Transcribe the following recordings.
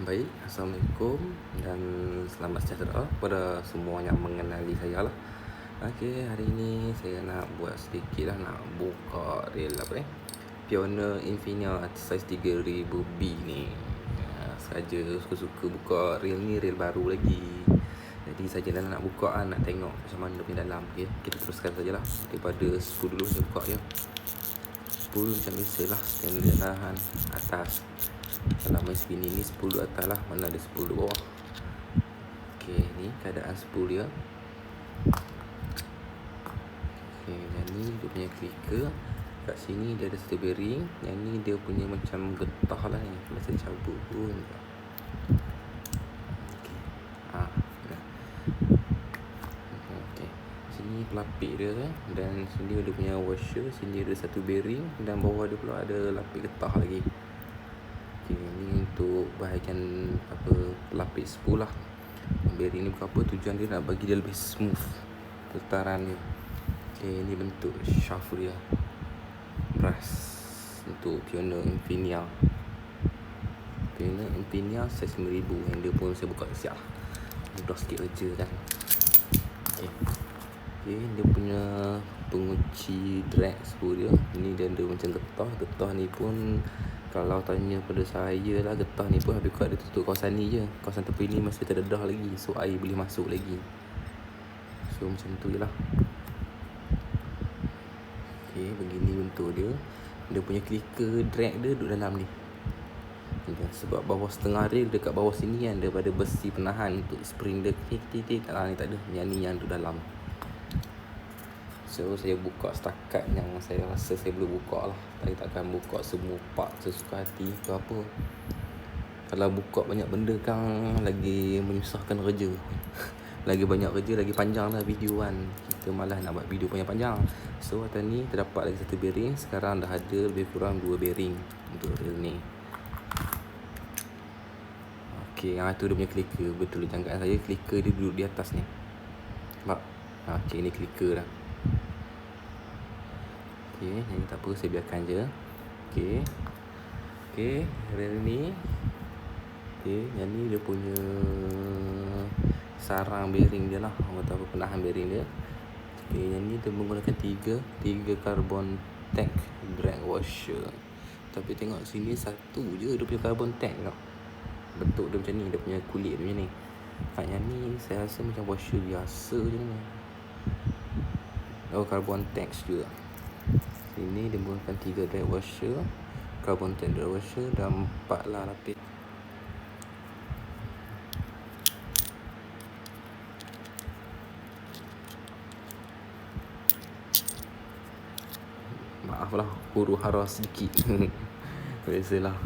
Baik, Assalamualaikum dan selamat sejahtera kepada semua yang mengenali saya lah. Okey, hari ini saya nak buat sedikit lah, nak buka reel apa ni, Pioneer Infinia saiz 3000B ni. Saja suka-suka buka reel ni, reel baru lagi. Jadi saja nak buka kan, nak tengok macam mana dia punya dalam. Okay, kita teruskan sajalah. Daripada 10 dulu saya buka je. 10 macam biasa lah, standard lah kan, atas. Kalau main spin ni 10 atas lah, mana ada 10 bawah. Okey, ni keadaan 10 dia. Okey, yang ni dia punya clicker. Kat sini dia ada satu bearing. Yang ni dia punya macam getah lah ni, masa cabut pun. Okey, dah. Okey, sini pelapik dia kan. Dan sini dia punya washer. Sini ada satu bearing. Dan bawah dia pula ada lapik getah lagi. Okay, ni untuk bahagian pelapis spool lah. Bearing ni bukan apa, tujuan dia nak bagi dia lebih smooth putaran dia. Okay, ni bentuk shaft dia, brass untuk Pioneer Infinia. Pioneer Infinia saiz 5000. Yang dia pun saya buka siap lah, mudah sikit kerja kan. Okay, dia punya pengunci drag spool dia. Ni dia ada macam getah. Getah ni pun kalau tanya pada saya lah, getah ni pun habis kuat dia tutup kawasan ni je. Kawasan tepi ni masih terdedah lagi, so air boleh masuk lagi. So macam tu je lah. Okay, begini bentuk dia. Dia punya clicker drag dia duduk dalam ni. Sebab bawah setengah reel dekat bawah sini kan, daripada besi penahan untuk spring dia titik lah, ni tak ada. Yang ni yang duduk dalam. So saya buka setakat yang saya rasa saya boleh buka lah. Saya takkan buka semua part sesuka hati ke apa. Kalau buka banyak benda kan lagi menyusahkan kerja. Lagi banyak kerja, lagi panjang lah video kan. Kita malas nak buat video panjang-panjang. So atas ni terdapat lagi satu bearing. Sekarang dah ada lebih kurang 2 bearing untuk reel ni. Okay, yang tu dia punya clicker. Betul jangkaan saya, clicker dia duduk di atas ni. Nampak? Okay, ni clicker dah. Okay, yang ni tak apa, saya biarkan je. Okay, reel ni. Okay, yang ni dia punya sarang bearing dia lah, orang kata apa, penahan bearing dia. Okay, yang ni dia menggunakan 3 carbon tank drag washer. Tapi tengok sini satu je dia punya carbon tank tau. Bentuk dia macam ni, dia punya kulit dia macam ni. Yang ni saya rasa macam washer biasa je ni. Oh, carbon tank juga. Sini dia menggunakan 3 drag washer, carbon tank drag washer, dan 4 lah lapis. Maaf lah, huru hara sedikit. Biasalah.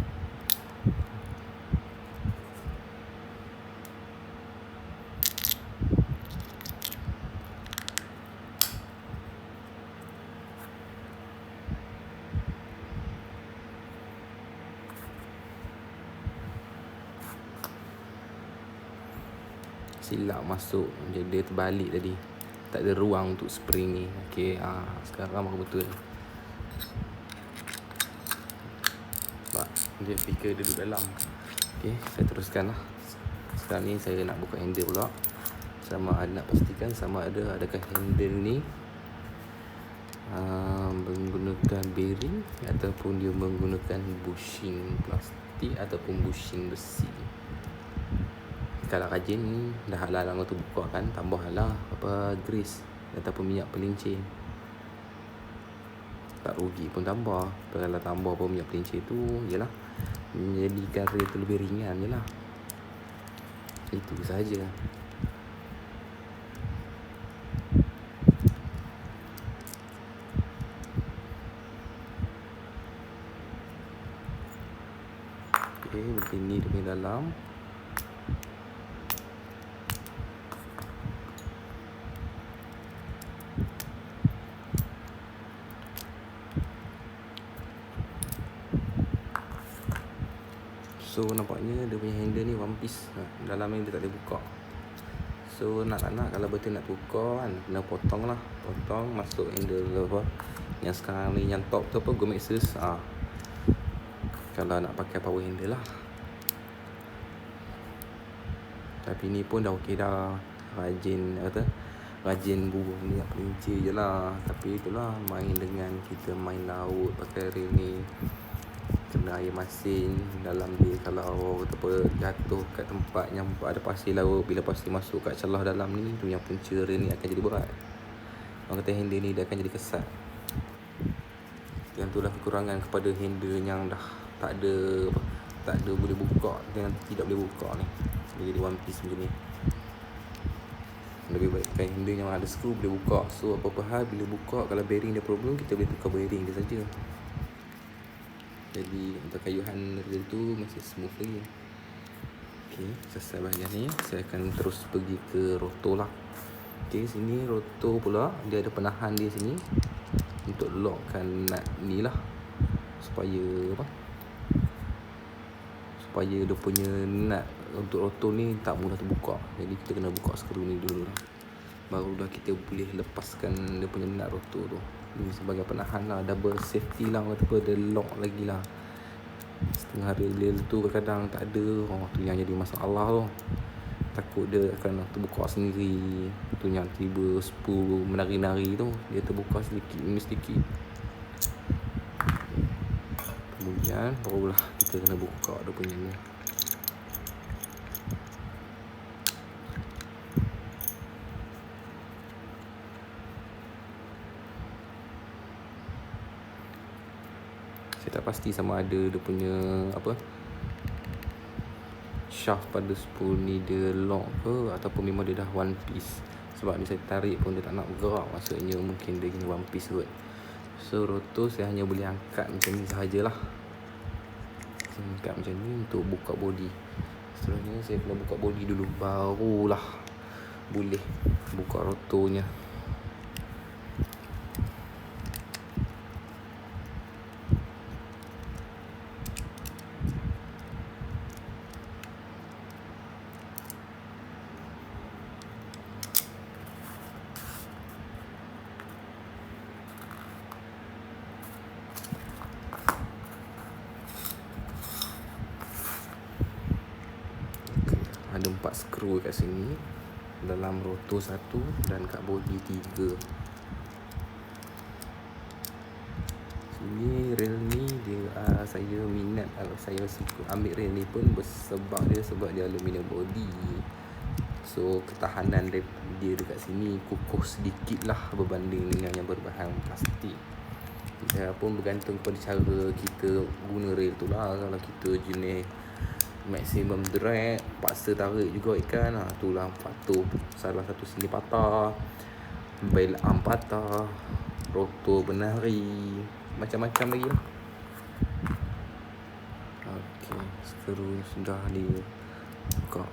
Silap masuk, jadi dia terbalik tadi. Tak ada ruang untuk spring ni. Okay, sekarang baru betul. Nampak? Dia clicker dia duduk dalam. Okay, saya teruskan lah. Sekarang ni saya nak buka handle pula. Sama ada nak pastikan sama ada adakah handle ni menggunakan bearing ataupun dia menggunakan bushing plastik ataupun bushing besi. Kalau rajin dah halal untuk buka kan, tambahlah grease ataupun minyak pelincir. Tak rugi pun tambah. Kalau tambah pun minyak pelincir tu jelah menjadikan reel tu lebih ringan je lah. Itu saja. Okay, begini dia punya dalam. So nampaknya dia punya handle ni one piece. Dalam ni dia tak boleh buka. So nak kalau betul nak buka kan, kena potong lah. Potong, masuk handle apa, yang sekarang ni yang top tu apa, Go Maxxus. Kalau nak pakai power handle lah. Tapi ni pun dah okey dah. Rajin bubuh ni pelinci je lah. Tapi itulah, main dengan kita main laut pakai reel ni, kena air masin dalam dia. Kalau jatuh kat tempat yang ada pasir laut, bila pasir masuk kat celah dalam ni, tu yang punca reel ni akan jadi berat. Orang kata handle ni dia akan jadi kesat. Yang tu lah kekurangan kepada handle yang dah tak ada boleh buka, yang tidak boleh buka ni. Dia jadi one piece macam ni. Lebih baik pakai handle yang ada skru boleh buka. So apa-apa hal bila buka, kalau bearing dia problem, kita boleh tukar bearing dia saja. Jadi untuk kayuhan reel tu masih smooth lagi. Okay, selesai bahagian ni, saya akan terus pergi ke rotor lah. Okay, sini rotor pula, dia ada penahan dia sini untuk lockkan nut ni lah, supaya dia punya nut untuk rotor ni tak mudah terbuka. Jadi kita kena buka skru ni dulu lah, baru dah kita boleh lepaskan dia punya nut rotor tu. Ini sebagai penahan lah, double safety lah, kata apa, dia lock lagi lah. Setengah reel tu kadang-kadang tak ada, tu yang jadi masalah tu. Takut dia akan terbuka sendiri. Tu yang tiba spul menari-nari tu, dia terbuka sedikit demi sedikit. Kemudian barulah kita kena buka dia punya ni. Saya tak pasti sama ada dia punya shaft pada spool ni dia lock ke, ataupun memang dia dah one piece. Sebab ni saya tarik pun dia tak nak bergerak, maksudnya mungkin dia gini one piece kot. So rotor saya hanya boleh angkat macam ni sahajalah. Saya angkat macam ni untuk buka body. Seterusnya saya kena buka body dulu, barulah boleh buka rotornya. Ada 4 skru kat sini, dalam rotor 1 dan kat body 3. Sini reel ni dia saya minat, kalau saya ambil reel ni pun sebab dia aluminium body. So ketahanan dia dekat sini kukuh sedikit lah berbanding dengan yang berbahan plastik. Dia pun bergantung pada cara kita guna reel tu lah. Kalau kita jenis maximum drag, paksa tarik juga ikan, tu lah patuh salah satu sini patah, bail arm patah, rotor benari, macam-macam lagi lah. Okay, skru sudah dibuka.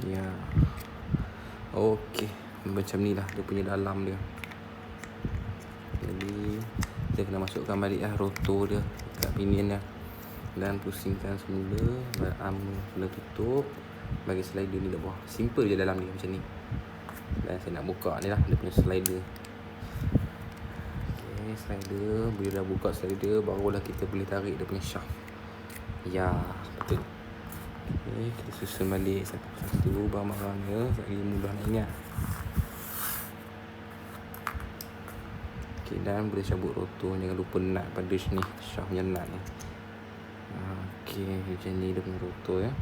Ya, okey, macam ni lah dia punya dalam dia. Jadi kita kena masukkan balik lah rotor dia kat pinion dia, dan pusingkan semula. Arm kena tutup, bagi slider ni dah buah. Simple je dalam dia macam ni. Dan saya nak buka ni lah dia punya slider. Okay, slider, bila dah buka slider, barulah kita boleh tarik dia punya shaft. Ya, betul. Okay, kita susun balik satu-satu barang-barangnya, lagi mudah nak ingat. Okay, dan boleh cabut rotor, jangan lupa nut pada sini, shaft punya nut ni. Okay, macam ni dia punya rotor ya.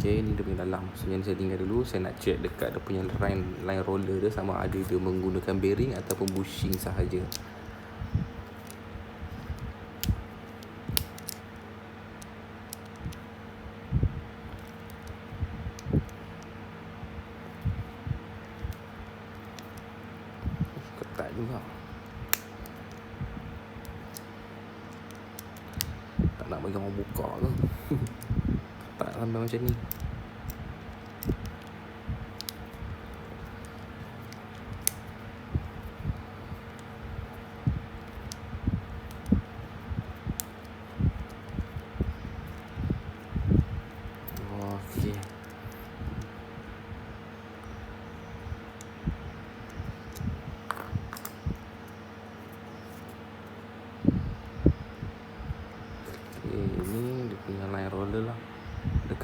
Okay, ni dia punya dalam. So yang saya tinggal dulu, saya nak check dekat dia punya line roller dia, sama ada dia menggunakan bearing ataupun bushing sahaja. Ketat juga, tak nak bagi orang buka ke. Ketat sampai macam ni.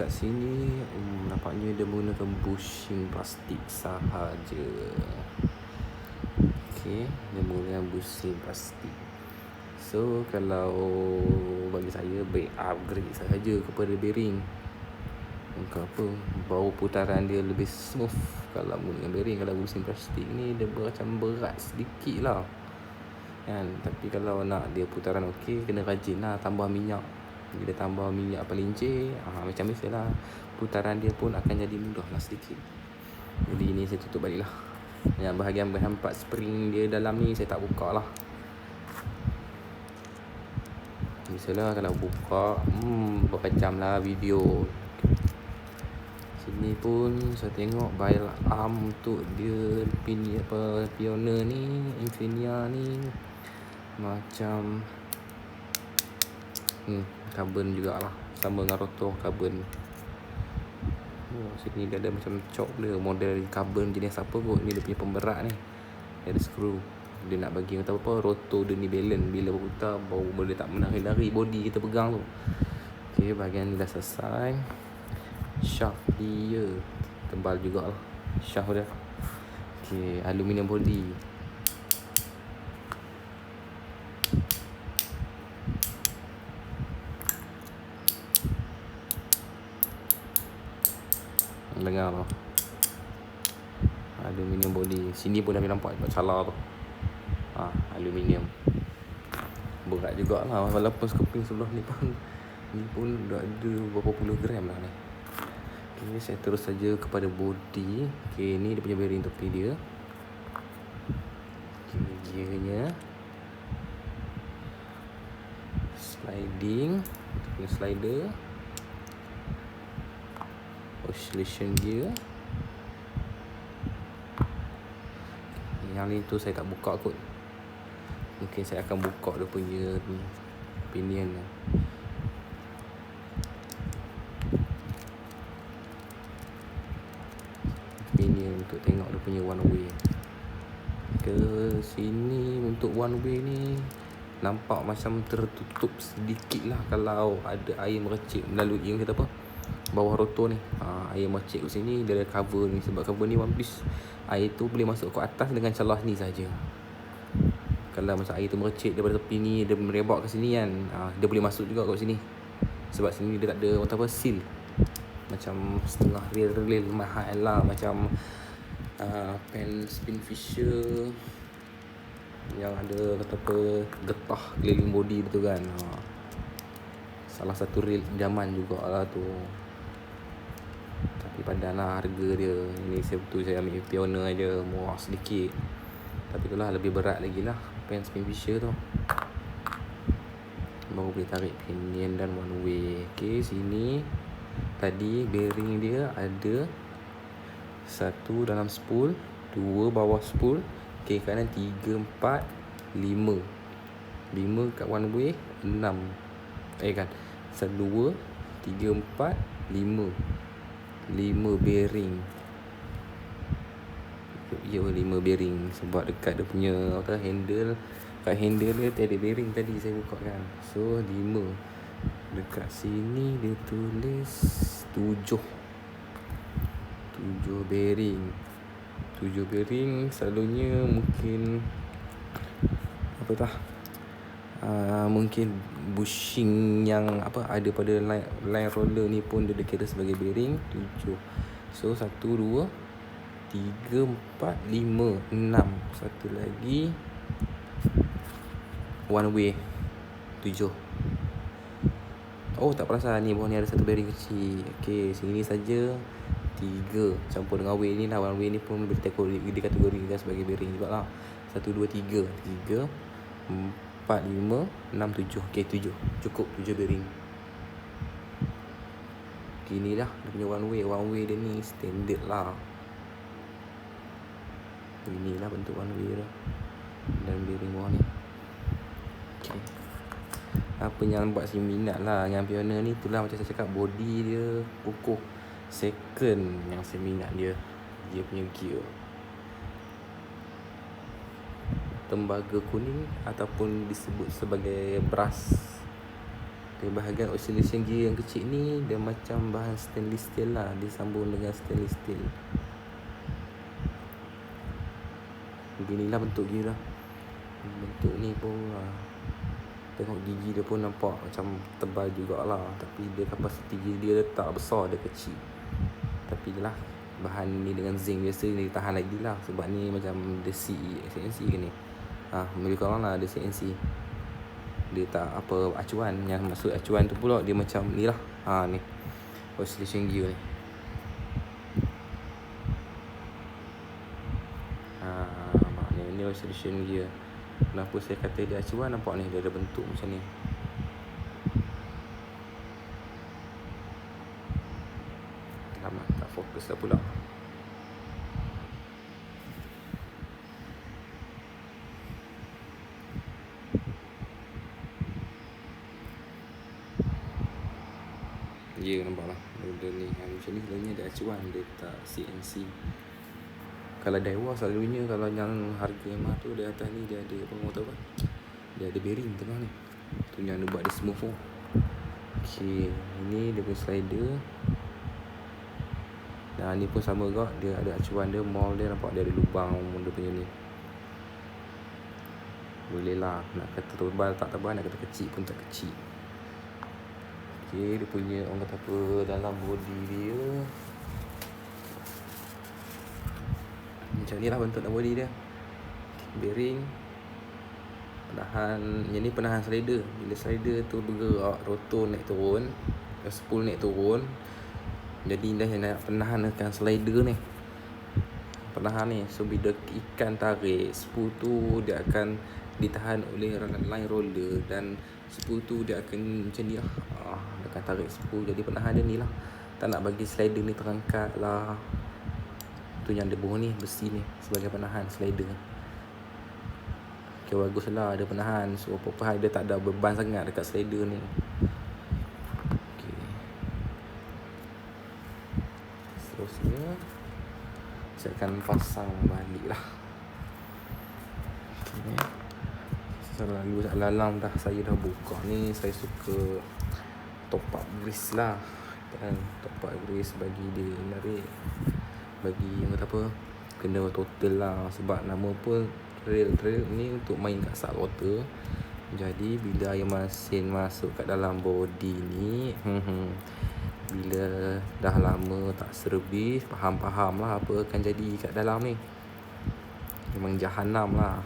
dekat sini nampaknya dia menggunakan bushing plastik sahaja. Okay, dia menggunakan bushing plastik. So kalau bagi saya, baik upgrade sahaja kepada bearing. Untuk apa? Bau putaran dia lebih smooth kalau menggunakan bearing. Kalau bushing plastik ni dia macam berat sedikit lah kan. Tapi kalau nak dia putaran okey, kena rajin lah tambah minyak. Bila tambah minyak pelincir, macam biasalah, putaran dia pun akan jadi mudah lah sedikit. Jadi ni saya tutup balik lah. Yang bahagian part spring dia dalam ni saya tak buka lah. Biasalah kalau buka berjam lah video. Sini pun saya tengok bile arm untuk dia Pioneer ni, Infinia ni macam carbon jugalah, sama dengan rotor carbon. Sini dia ada macam cok dia, model carbon jenis apa kot. Ni dia punya pemberat ni, dia ada screw. Dia nak bagi kata apa, rotor dia ni balance. Bila berputar boleh tak menari-lari body kita pegang tu. Okay, bahagian ni dah selesai. Shaft dia tebal juga lah shaft dia. Okay, aluminium body. Dengar tau, aluminium body. Sini pun dah boleh nampak cala tu. Aluminium berat jugalah, walaupun skoping sebelah ni pun dah ada berapa puluh gram lah ni. Okay, saya terus saja kepada body. Okay, ni dia punya bearing tepi dia. Okay, gearnya sliding, punya slider, oscillation gear. Yang ni tu saya tak buka kot. Mungkin saya akan buka dia punya pinion ni. Pinion untuk tengok dia punya one way. Ke sini untuk one way ni nampak macam tertutup sedikit lah. Kalau ada air mercik melalui kata apa, bawah rotor ni, air mercik ke sini, dia ada cover ni. Sebab cover ni one piece, air tu boleh masuk ke atas dengan celah ni saja. Kalau macam air tu mercik daripada tepi ni, dia merebak ke sini kan, dia boleh masuk juga kat sini. Sebab sini dia tak ada apa seal. Macam setengah reel mahal lah. Macam pen spin fisher yang ada kata apa, getah keliling body tu kan. Salah satu reel idaman jugalah tu. Tapi padanlah harga dia. Ini saya ambil Pioneer aja, murah sedikit. Tapi itulah lebih berat lagi lah pen spin fisher tu. Baru boleh tarik pinion dan one way. Okay, sini tadi bearing dia ada 1 dalam spool, 2 bawah spool, okay, kanan 3, 4, 5 kat one way, 6 kan 1, 2, 3, 4, 5 bearing. Ya, 5 bearing. Sebab dekat dia punya handle, kat handle dia tiada bearing tadi saya buka kan. So 5. Dekat sini dia tulis 7 bearing. 7 bearing selalunya mungkin mungkin bushing yang ada pada line roller ni pun dia kira sebagai bearing 7. So 1, 2, 3, 4, 5, 6. Satu lagi one way 7. Oh, tak perasan ni bawah ni ada satu bearing kecil. Okay, sini saja 3 campur dengan way ni lah. One way ni pun dikategorikan sebagai bearing juga lah. 1, 2, 3 4, 5, 6, 7. Okay, 7 cukup, 7 bearing. Okay, ni lah dia punya one way dia ni standard lah. Inilah bentuk one way dia dan bearing bawah ni. Okay, apa yang buat saya minat lah dengan Pioneer ni, itulah macam saya cakap, body dia kokoh. Second yang saya minat dia punya gear, tembaga kuning ataupun disebut sebagai brass. Dia bahagian oscillation gear yang kecil ni dia macam bahan stainless steel lah. Dia sambung dengan stainless steel. Beginilah bentuk gear lah. Bentuk ni pun tengok gigi dia pun nampak macam tebal jugalah. Tapi dia kapasiti gear dia tak besar, dia kecil. Tapi je lah, bahan ni dengan zinc biasa ni tahan lagi lah. Sebab ni macam dia CNC ke ni, lebih kurang lah dia CNC. Dia tak apa acuan. Yang maksud acuan tu pula dia macam ni lah. Ni oscillation gear ni. Maknanya ni oscillation gear. Kenapa saya kata dia acuan? Nampak ni, dia ada bentuk macam ni. Lama tak fokus lah pula. Ya, nampak lah. Benda ni macam ni sebenarnya dia acuan, dia tak CNC. Kalau Daiwa selalunya, kalau yang harga mah tu di atas ni dia ada apa, mau tahu kan? Dia ada bearing tengah ni. Tu yang dia buat dia smooth pun. Okay, ini dia punya slider. Dan ni pun sama juga, dia ada acuan dia, mold dia nampak dia ada lubang dia punya ni. Boleh lah, nak kata tebal tak tebal, nak kata kecil pun tak kecil. Okay, dia punya orang kata apa, dalam body dia macam ni lah bentuk dalam body dia. Bearing, penahan. Yang ni penahan slider. Bila slider tu bergerak, rotor naik turun, spool naik turun, jadi dah nak penahankan slider ni, penahan ni. So bila ikan tarik, spool tu dia akan ditahan oleh line roller, dan spool tu dia akan macam ni lah. Dia akan tarik spool, jadi penahan dia ni lah. Tak nak bagi slider ni terangkat lah. Tu yang dia buah ni, besi ni sebagai penahan slider. Okay, bagus lah ada penahan. So apa-apa hal dia tak ada beban sangat dekat slider ni. Okay, seterusnya saya akan pasang balik lah. Okay. Selalu lalang dah saya dah buka ni, saya suka top up grease lah. Dan top up grease bagi dia menarik, bagi yang kata apa, kena total lah. Sebab nama pun trail ni untuk main kat saltwater. Jadi bila air masin masuk kat dalam body ni, bila dah lama tak servis, faham lah apa akan jadi kat dalam ni. Memang jahanam lah.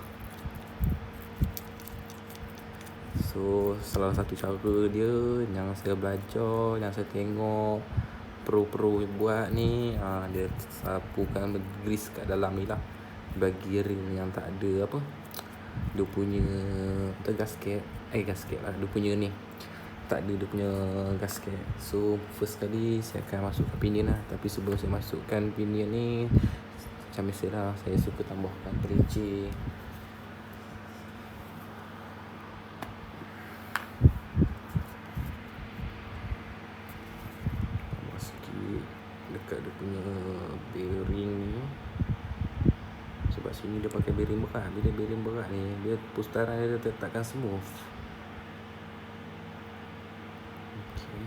So salah satu cara dia yang saya belajar, yang saya tengok pro buat ni, dia sapukan grease kat dalam ni lah, bagi ring yang tak ada apa, dia punya gasket lah, dia punya ni tak ada dia punya gasket. So first kali saya akan masukkan pinion lah. Tapi sebelum saya masukkan pinion ni, macam biasa lah, saya suka tambahkan perinci. Dekat dia punya bearing ni, sebab sini dia pakai bearing berat. Bila bearing berat ni, dia pustaran dia takkan smooth. Okay.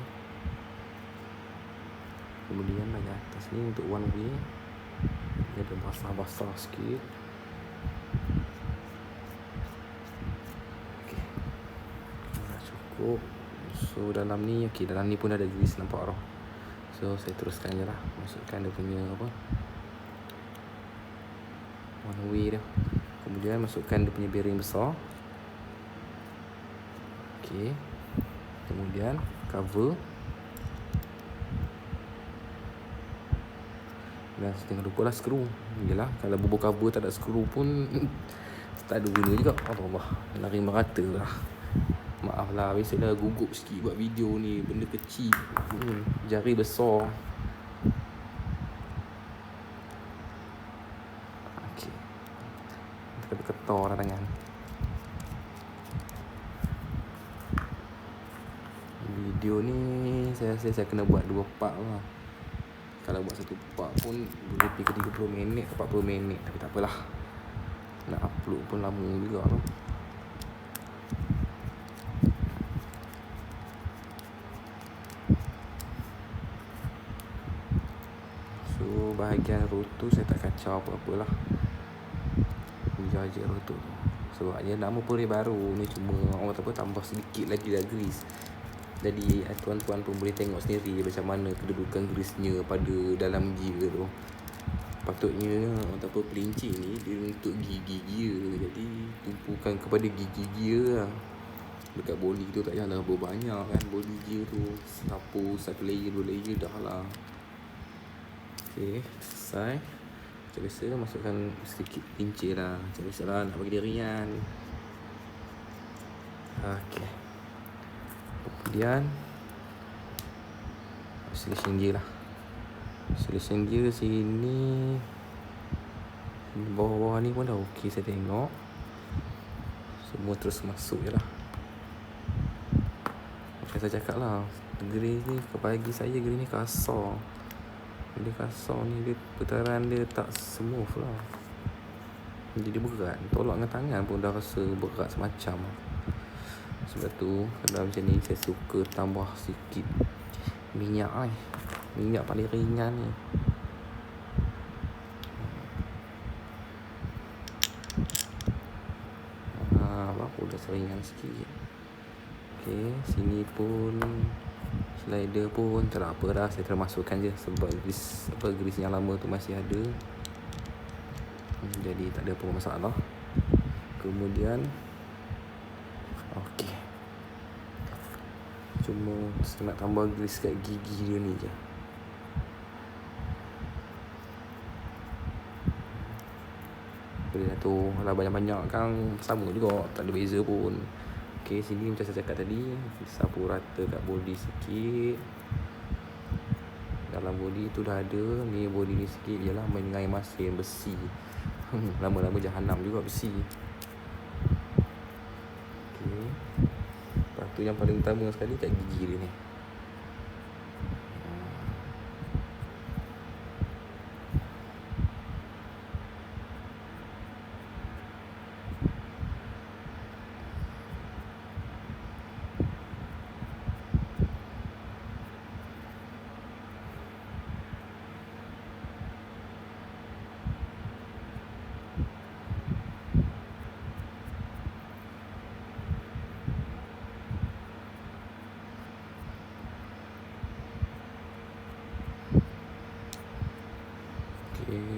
Kemudian lagi atas ni untuk one way, dia ada basah-basah sikit. Okay, dah cukup. So dalam ni, okay, dalam ni pun ada grease, nampak tau. So saya teruskan je lah, masukkan dia punya apa, one way dia. Kemudian masukkan dia punya bearing besar. Okay, kemudian cover. Dan jangan lupa lah skru. Yelah, kalau bubur cover tak ada skru pun tak ada guna juga. Allah, lari merata lah. Maaf lah, biasalah gugup sikit buat video ni, benda kecil, jari besar. Okay, ketar lah tangan. Video ni saya rasa saya kena buat 2 part lah. Kalau buat 1 part pun boleh pergi ke 30 minit ke 40 minit. Tapi tak apalah, nak upload pun lama juga tu. bahagian rotor saya tak kacau apa-apa lah. Biar je rotor tu. Sebab dia nama pun dia baru ni, cuma orang kata apa, tambah sedikit lagi lah grease. Jadi tuan-tuan pun boleh tengok sendiri macam mana kedudukan grease-nya pada dalam gear tu. Patutnya orang kata apa, pelinci ni dia untuk gigi gear, jadi tumpukan kepada gigi gear lah. Dekat body tu tak payahlah berbanyak kan, body gear tu sapu satu layer 2 layer dah lah. Okay, selesai. Macam biasa masukkan sedikit pincir lah. Macam biasa lah, nak bagi dia ringan. Okay, kemudian oscillation gear lah. Oscillation gear sini, bawah-bawah ni pun dah okey saya tengok. Semua terus masuk je lah. Macam saya cakap lah, grease ni bagi saya grease ni kasar. Dia kasar ni, dia putaran dia tak smooth lah. Jadi berat, tolak dengan tangan pun dah rasa berat semacam. Sebab tu kalau macam ni saya suka tambah sikit minyak ni. Minyak paling ringan ni. Baru dah seringan sikit. Okay, sini pun slider pun tak apa dah, saya termasukkan je sebab grease yang lama tu masih ada. Jadi tak ada apa masalah. Kemudian okey, cuma saya nak tambah grease kat gigi dia ni je. Boleh lah tu, kalau banyak-banyak kan sama juga, tak ada beza pun. Okay, sini macam saya cakap tadi, sapu rata kat body sikit. Dalam body tu dah ada, ni body ni sikit je lah, main dengan air masin besi. Lama-lama jahanam juga besi. Okay, lepas tu yang paling utama sekali kat gigi dia ni.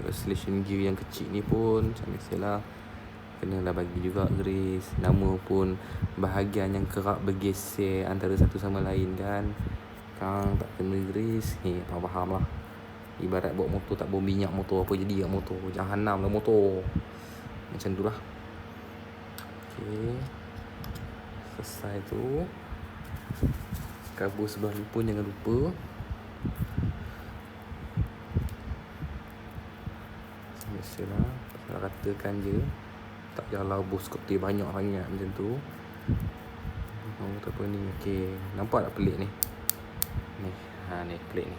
Oscillation gear yang kecil ni pun macam biasalah, kenalah bagi juga grease. Nama pun bahagian yang kerap bergeser antara satu sama lain kan. Kang tak kena grease ni, faham lah. Ibarat bawa motor tak bawa minyak, motor apa jadi kat motor? Jahanam lah motor. Macam tu lah. Okay, selesai tu. Kabur sebelah ni pun jangan lupa. Biasalah, pasal ratakan je, tak payahlah bos kopi banyak sangat macam tu. Apa ni, okey, nampak tak pelik ni? Ni, ni pelik ni.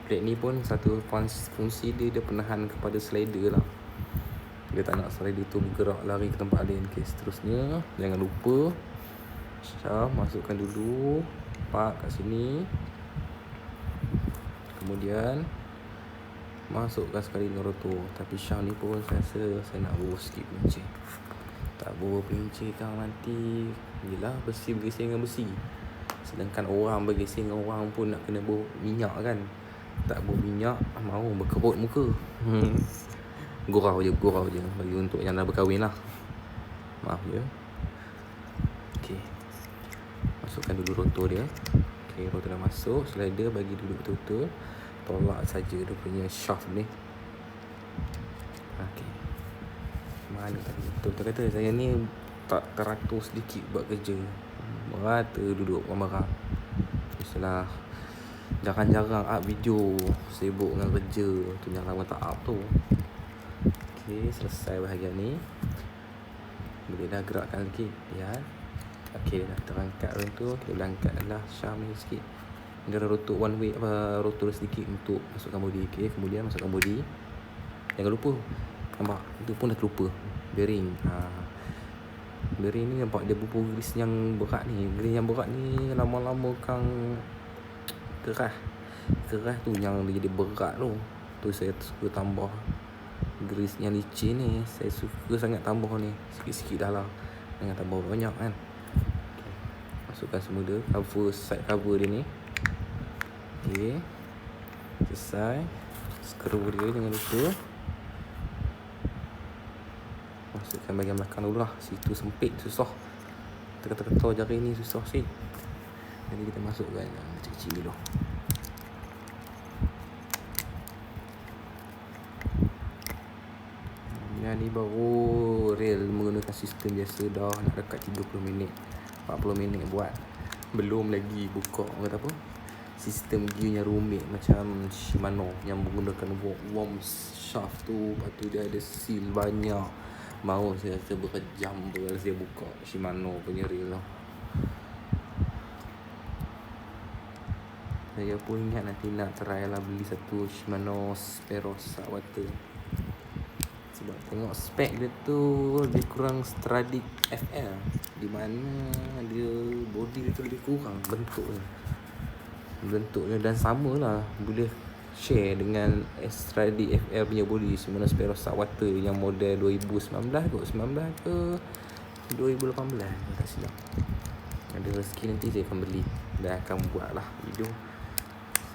Pelik ni pun satu fungsi dia, dia penahan kepada slider lah. Dia tak nak slider tu bergerak lari ke tempat lain. Okay, seterusnya jangan lupa Syah masukkan dulu pak kat sini. Kemudian masukkan sekali dengan rotor. Tapi Syah ni pun saya rasa saya nak bawa sikit pencik. Tak bawa pencik kan nanti yelah besi bergeser dengan besi. Sedangkan orang bergeser dengan orang pun nak kena bawa minyak kan. Tak bawa minyak, mau berkerut muka. Gurau je bagi untuk yang dah berkahwin lah. Maaf ya. Okay, masukkan dulu rotor dia. Okay, rotor dah masuk. Slider bagi dulu betul-betul. Tolak saja dia punya shaft ni. Okay, mana tadi betul kata saya ni tak teratur sedikit buat kerja. Merata duduk marah. Biasalah, jarang-jarang up video, sibuk dengan kerja tu, yang lama tak up tu. Okay, selesai bahagian ni. Boleh dah gerakkan sikit ya. Okay, dah terangkat tu. Kita boleh angkat lah Syam ni sikit. Dia ada rotor one way, rotor sedikit untuk masukkan body. Okay, kemudian masukkan body. Jangan lupa, nampak itu pun dah terlupa bearing. Bearing ni nampak dia bubur grease yang berat ni. Grease yang berat ni lama-lama kang kerah tu yang dia jadi berat tu. Tu saya suka tambah grease yang licin ni. Saya suka sangat tambah ni. Sikit-sikit dah lah, jangan tambah banyak kan. Okay. Masukkan semua dia, cover side cover dia ni. Okay, selesai. Screw dia jangan lupa. Masukkan bahagian belakang dulu lah. Situ sempit, susah. Ketar-ketar jari ni susah sikit. Jadi kita masukkan yang kecil-kecil dulu. Yang ni baru real menggunakan sistem biasa dah nak dekat 30 minit 40 minit buat. Belum lagi buka kata apa, sistem gear yang rumit macam Shimano yang menggunakan worm shaft tu. Lepas tu dia ada seal banyak. Mau saya rasa berjam kalau saya buka Shimano punya reel lah. Saya pun ingat nanti nak try lah beli satu Shimano Sperosa Water. Sebab tengok spek dia tu lebih kurang Stradic FL, di mana dia body dia tu lebih kurang bentuknya dan sama lah, boleh share dengan Stradic FL punya body Shimano Sperosa Water yang model 2019 kot, 19 ke 2018 tak silap. Ada rezeki nanti saya akan beli dan akan buat lah video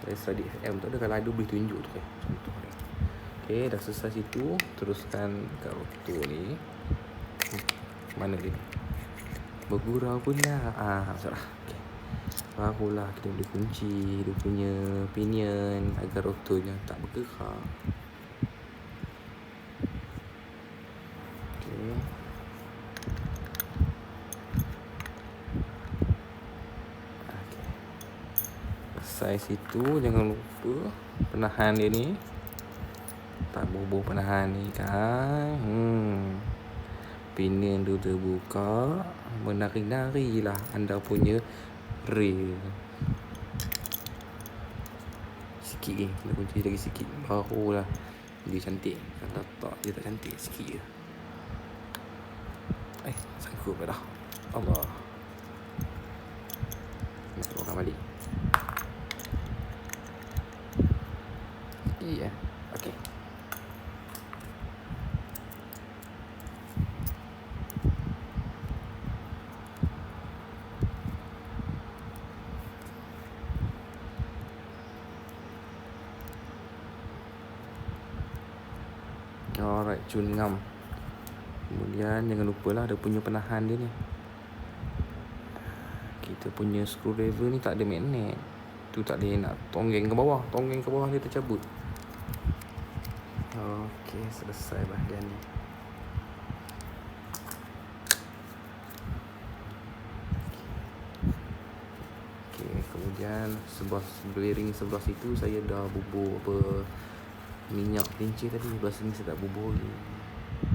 saya Stradic FL tu. Ada kalau ada boleh tunjuk tu contoh ni. Okay, dah selesai situ. Teruskan kat rotor ni. Mana dia? Bergurau pula. Masalah. Okay. Barulah kita boleh kunci dia punya pinion agar rotornya tak bergerak. Okay. Okay. Selesai situ, jangan lupa penahan dia ni. Tak bobo penahan ni kan. Pinion tu terbuka, menari-nari lah anda punya reel. Sikit ni, kita kunci lagi sikit, barulah dia cantik. Kalau tak, dia tak cantik, sikit je. Sanggup dah. Allah, nak keluarkan balik. Iya, okay. Alright, cun ngam. Kemudian jangan lupalah ada punya penahan dia ni. Kita punya screwdriver ni tak ada magnet. Tu tak boleh nak tonggeng ke bawah. Tonggeng ke bawah dia tercabut. Okey, selesai bahagian ni. Okey, kemudian sebelah bearing sebelah situ saya dah bubur minyak kincir tadi. Sebelah sini saya tak bubur lagi.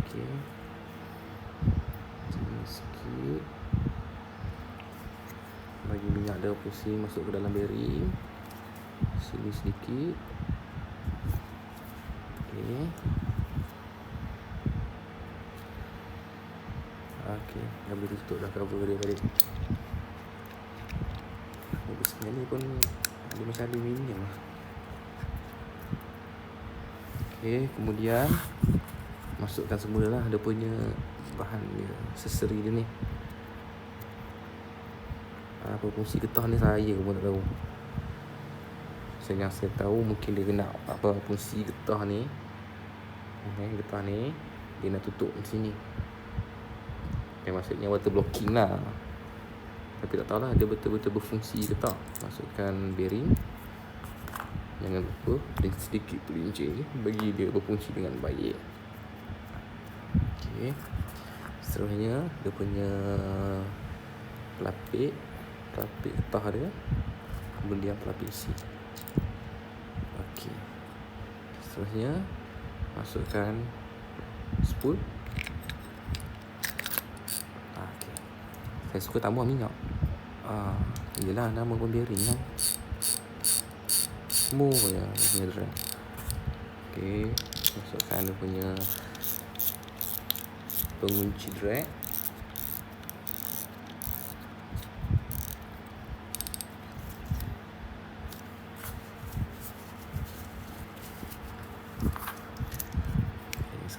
Okey, sini sikit. Bagi minyak dia pusing masuk ke dalam bearing. Sini sedikit. Okey, dah boleh tutup dah cover dia balik. Busnya ni pun ada macam aluminium lah. Okey, kemudian masukkan semula lah dia punya bahan dia, aksesori dia ni. Apa fungsi getah ni saya pun tak tahu. Yang saya tahu mungkin dia kena apa fungsi getah ni. Getah ni dia nak tutup di sini. Maksudnya water blocking lah. Tapi tak tahulah dia betul-betul berfungsi ke tak. Masukkan bearing. Jangan lupa sedikit pelincir bagi dia berfungsi dengan baik. Okey. Seterusnya dia punya pelapik getah dia. Kemudian pelapik isi. Okey. Seterusnya masukkan spool. Saya suka tambah minyak. Yelah nama pun bearing lah. Smooth je punya drag. Okay, masukkan dia punya pengunci drag.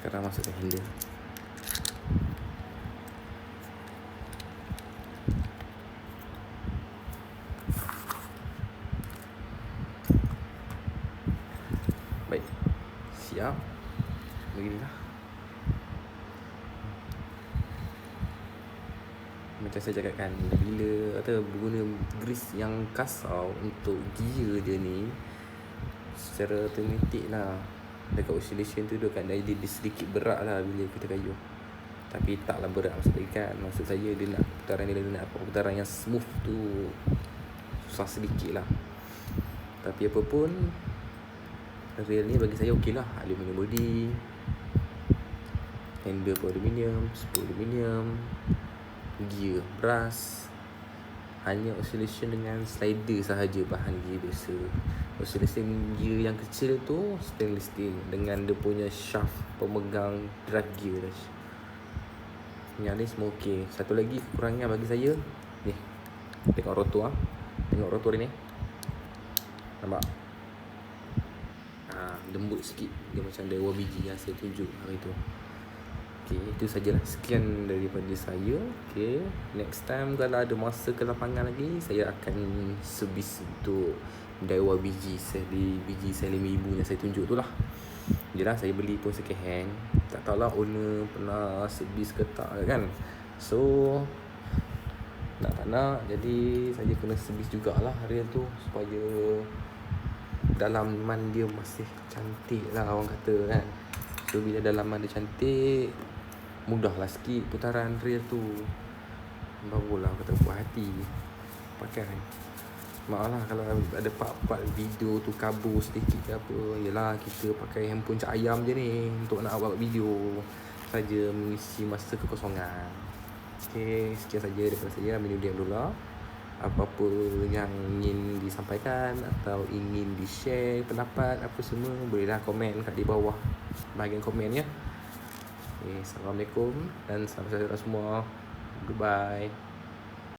Sekarang masukkan handle. Baik, siap. Beginilah. Macam saya cakapkan, bila atau guna grease yang kasar untuk gear dia ni, secara automatik lah dekat oscillation tu dia akan jadi sedikit berat lah bila kita kayuh. Tapi taklah berat maksud saya dia nak putaran dia nak putaran yang smooth tu susah sedikit lah. Tapi apa pun, rail ni bagi saya okey lah. Aluminium body, handle pun aluminium, spur aluminium, gear brass. Hanya oscillation dengan slider sahaja bahan gear biasa. Oscillation gear yang kecil tu stainless steel dengan dia punya shaft pemegang drive gear. Yang ni semua okey. Satu lagi kekurangan bagi saya ni, tengok rotor tengok rotor ni, nampak? Lembut sikit. Dia macam dewa biji yang saya tunjuk hari tu. Okay, itu sajalah. Sekian daripada saya. Okay, next time kalau ada masa ke lapangan lagi, saya akan servis untuk dewa biji biji saya 5,000 yang saya tunjuk tu lah. Jelas saya beli pun second hand. Tak tahulah owner pernah servis ke tak kan. So tak nak, jadi saya kena servis jugalah hari tu supaya dalaman dia masih cantik lah orang kata kan. So bila dalaman dia cantik, mudahlah sikit putaran reel tu. Barulah kata buat hati pakai. Maaf lah kalau ada part-part video tu kabur sedikit ke apa. Yelah, kita pakai handphone cak ayam je ni untuk nak buat video saja, mengisi masa kekosongan. Okay, sekian saja daripada saya, Amin Udiam Abdullah. Apa-apa yang ingin disampaikan atau ingin di-share pendapat apa semua, bolehlah komen kat di bawah bahagian komen ya. Okay, Assalamualaikum dan salam sejahtera semua. Goodbye.